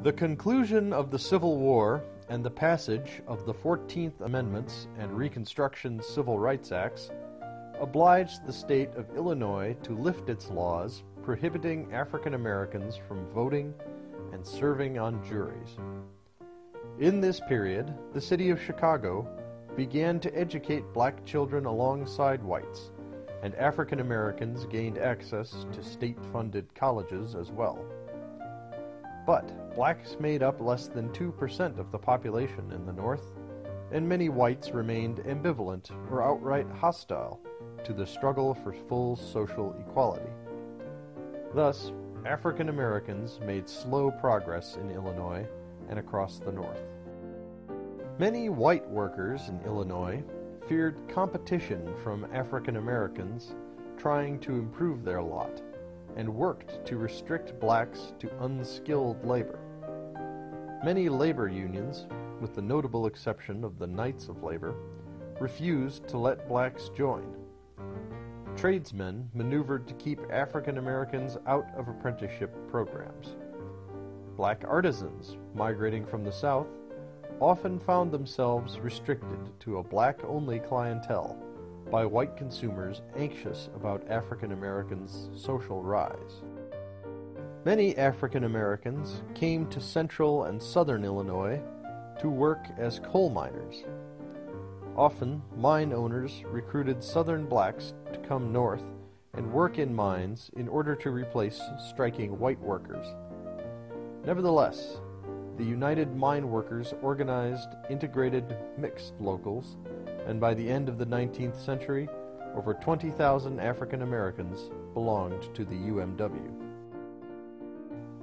The conclusion of the Civil War and the passage of the 14th Amendments and Reconstruction Civil Rights Acts obliged the state of Illinois to lift its laws prohibiting African Americans from voting and serving on juries. In this period, the city of Chicago began to educate black children alongside whites, and African Americans gained access to state-funded colleges as well. But blacks made up less than 2% of the population in the North, and many whites remained ambivalent or outright hostile to the struggle for full social equality. Thus, African Americans made slow progress in Illinois and across the North. Many white workers in Illinois feared competition from African Americans trying to improve their lot, and worked to restrict blacks to unskilled labor. Many labor unions, with the notable exception of the Knights of Labor, refused to let blacks join. Tradesmen maneuvered to keep African Americans out of apprenticeship programs. Black artisans, migrating from the South, often found themselves restricted to a black-only clientele by white consumers anxious about African Americans' social rise. Many African Americans came to central and southern Illinois to work as coal miners. Often, mine owners recruited southern blacks to come north and work in mines in order to replace striking white workers. Nevertheless, the United Mine Workers organized integrated mixed locals, and by the end of the 19th century, over 20,000 African Americans belonged to the UMW.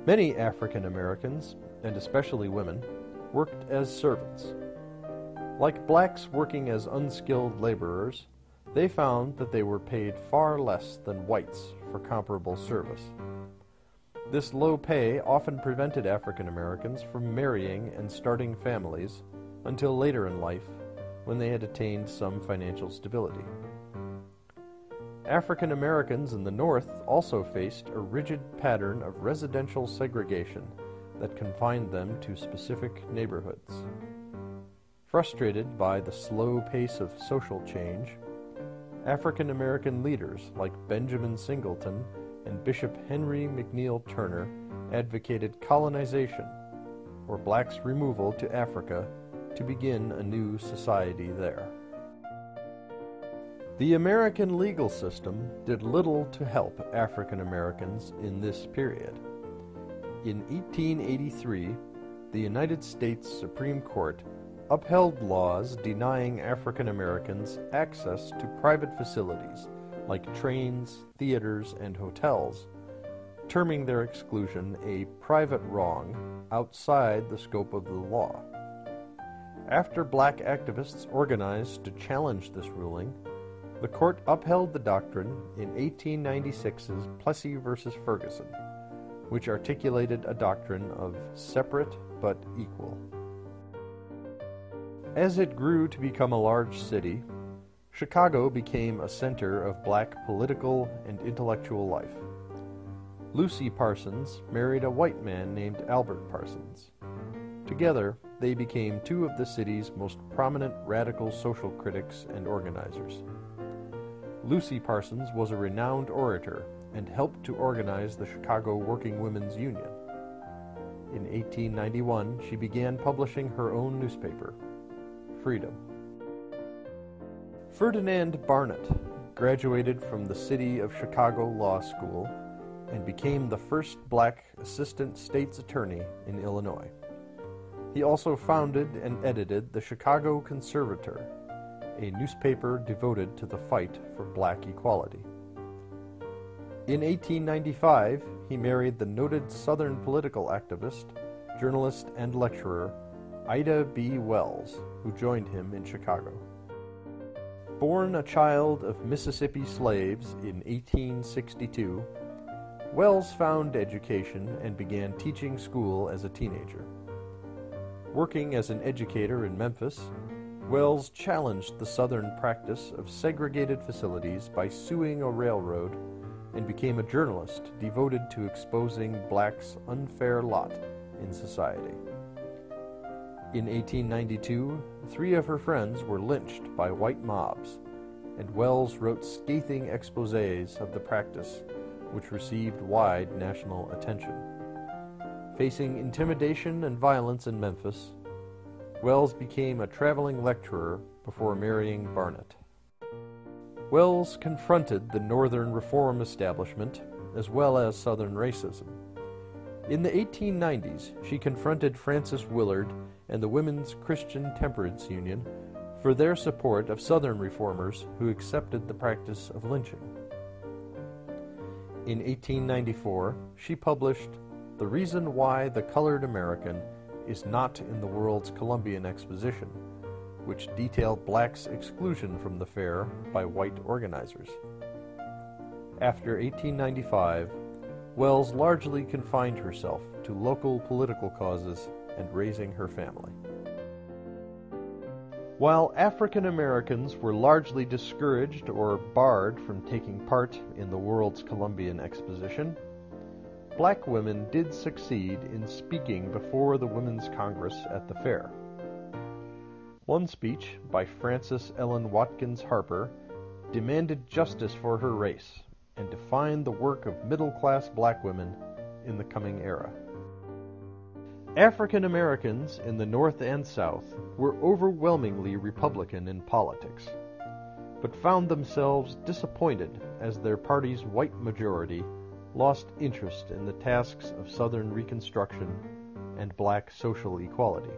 Many African Americans, and especially women, worked as servants. Like blacks working as unskilled laborers, they found that they were paid far less than whites for comparable service. This low pay often prevented African Americans from marrying and starting families until later in life, when they had attained some financial stability. African Americans in the North also faced a rigid pattern of residential segregation that confined them to specific neighborhoods. Frustrated by the slow pace of social change, African American leaders like Benjamin Singleton and Bishop Henry McNeil Turner advocated colonization, or blacks' removal to Africa to begin a new society there. The American legal system did little to help African Americans in this period. In 1883, the United States Supreme Court upheld laws denying African Americans access to private facilities like trains, theaters, and hotels, terming their exclusion a private wrong outside the scope of the law. After black activists organized to challenge this ruling, the court upheld the doctrine in 1896's Plessy v. Ferguson, which articulated a doctrine of separate but equal. As it grew to become a large city, Chicago became a center of black political and intellectual life. Lucy Parsons married a white man named Albert Parsons. Together, they became two of the city's most prominent radical social critics and organizers. Lucy Parsons was a renowned orator and helped to organize the Chicago Working Women's Union. In 1891, she began publishing her own newspaper, Freedom. Ferdinand Barnett graduated from the City of Chicago Law School and became the first black assistant state's attorney in Illinois. He also founded and edited the Chicago Conservator, a newspaper devoted to the fight for black equality. In 1895, he married the noted Southern political activist, journalist, and lecturer Ida B. Wells, who joined him in Chicago. Born a child of Mississippi slaves in 1862, Wells found education and began teaching school as a teenager. Working as an educator in Memphis, Wells challenged the Southern practice of segregated facilities by suing a railroad and became a journalist devoted to exposing blacks' unfair lot in society. In 1892, 3 of her friends were lynched by white mobs, and Wells wrote scathing exposés of the practice, which received wide national attention. Facing intimidation and violence in Memphis, Wells became a traveling lecturer before marrying Barnett. Wells confronted the Northern Reform establishment as well as Southern racism. In the 1890s, she confronted Frances Willard and the Women's Christian Temperance Union for their support of Southern reformers who accepted the practice of lynching. In 1894, she published The Reason Why the Colored American is Not in the World's Columbian Exposition, which detailed blacks' exclusion from the fair by white organizers. After 1895, Wells largely confined herself to local political causes and raising her family. While African Americans were largely discouraged or barred from taking part in the World's Columbian Exposition, black women did succeed in speaking before the Women's Congress at the fair. One speech by Frances Ellen Watkins Harper demanded justice for her race and defined the work of middle-class black women in the coming era. African Americans in the North and South were overwhelmingly Republican in politics, but found themselves disappointed as their party's white majority lost interest in the tasks of Southern Reconstruction and black social equality.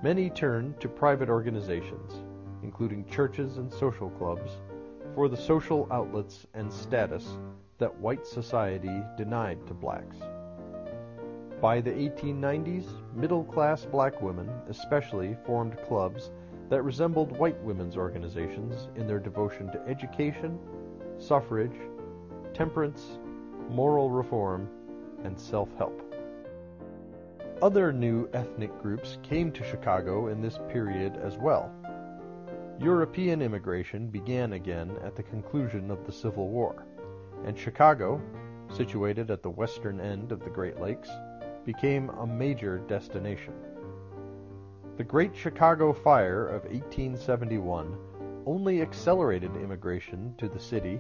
Many turned to private organizations, including churches and social clubs, for the social outlets and status that white society denied to blacks. By the 1890s, middle-class black women especially formed clubs that resembled white women's organizations in their devotion to education, suffrage, temperance, moral reform, and self-help. Other new ethnic groups came to Chicago in this period as well. European immigration began again at the conclusion of the Civil War, and Chicago, situated at the western end of the Great Lakes, became a major destination. The Great Chicago Fire of 1871 only accelerated immigration to the city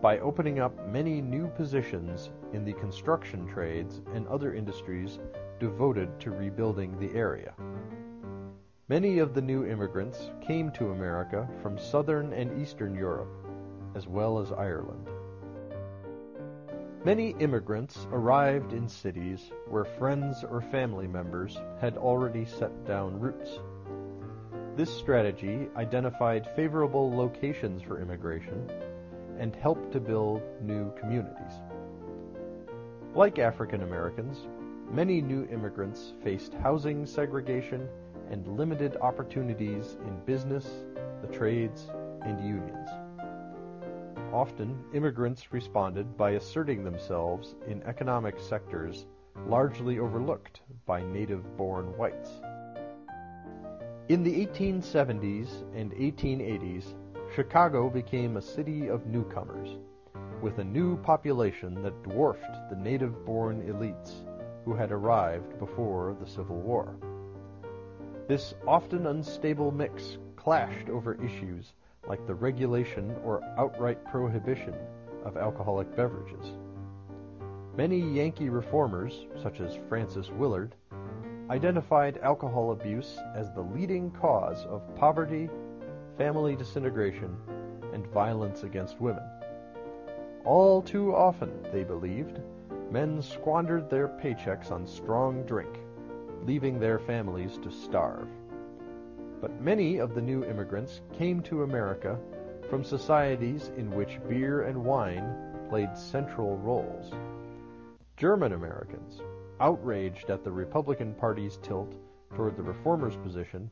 by opening up many new positions in the construction trades and other industries devoted to rebuilding the area. Many of the new immigrants came to America from Southern and Eastern Europe, as well as Ireland. Many immigrants arrived in cities where friends or family members had already set down roots. This strategy identified favorable locations for immigration and helped to build new communities. Like African Americans, many new immigrants faced housing segregation and limited opportunities in business, the trades, and unions. Often, immigrants responded by asserting themselves in economic sectors largely overlooked by native-born whites. In the 1870s and 1880s, Chicago became a city of newcomers, with a new population that dwarfed the native-born elites who had arrived before the Civil War. This often unstable mix clashed over issues like the regulation or outright prohibition of alcoholic beverages. Many Yankee reformers, such as Frances Willard, identified alcohol abuse as the leading cause of poverty, family disintegration, and violence against women. All too often, they believed, men squandered their paychecks on strong drink, leaving their families to starve. But many of the new immigrants came to America from societies in which beer and wine played central roles. German Americans, outraged at the Republican Party's tilt toward the reformers' position,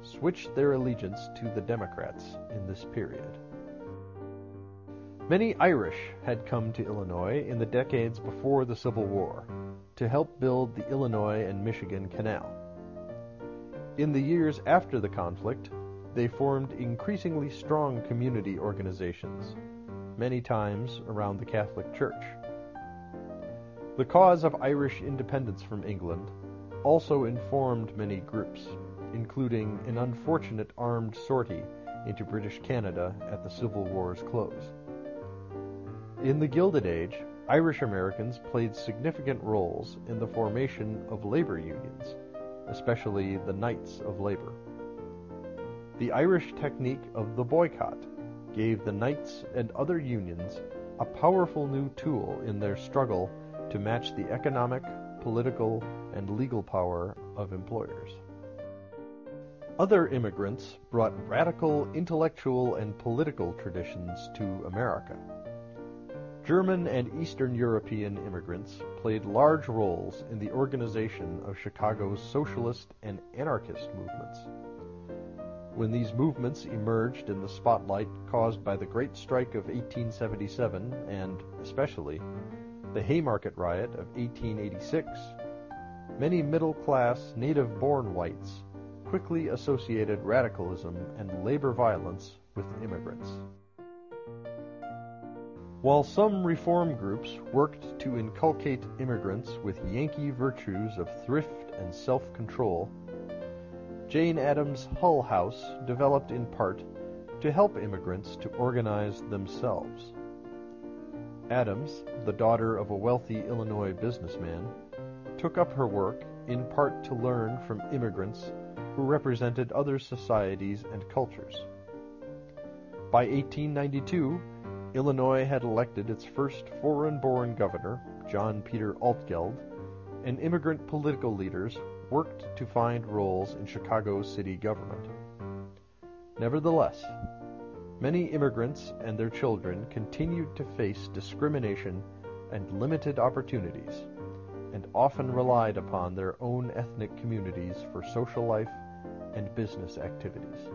switched their allegiance to the Democrats in this period. Many Irish had come to Illinois in the decades before the Civil War to help build the Illinois and Michigan Canal. In the years after the conflict, they formed increasingly strong community organizations, many times around the Catholic Church. The cause of Irish independence from England also informed many groups, including an unfortunate armed sortie into British Canada at the Civil War's close. In the Gilded Age, Irish Americans played significant roles in the formation of labor unions, especially the Knights of Labor. The Irish technique of the boycott gave the Knights and other unions a powerful new tool in their struggle to match the economic, political, and legal power of employers. Other immigrants brought radical intellectual and political traditions to America. German and Eastern European immigrants played large roles in the organization of Chicago's socialist and anarchist movements. When these movements emerged in the spotlight caused by the Great Strike of 1877 and, especially, the Haymarket Riot of 1886, many middle-class, native-born whites quickly associated radicalism and labor violence with immigrants. While some reform groups worked to inculcate immigrants with Yankee virtues of thrift and self-control, Jane Addams' Hull House developed in part to help immigrants to organize themselves. Addams, the daughter of a wealthy Illinois businessman, took up her work in part to learn from immigrants who represented other societies and cultures. By 1892, Illinois had elected its first foreign-born governor, John Peter Altgeld, and immigrant political leaders worked to find roles in Chicago's city government. Nevertheless, many immigrants and their children continued to face discrimination and limited opportunities, and often relied upon their own ethnic communities for social life and business activities.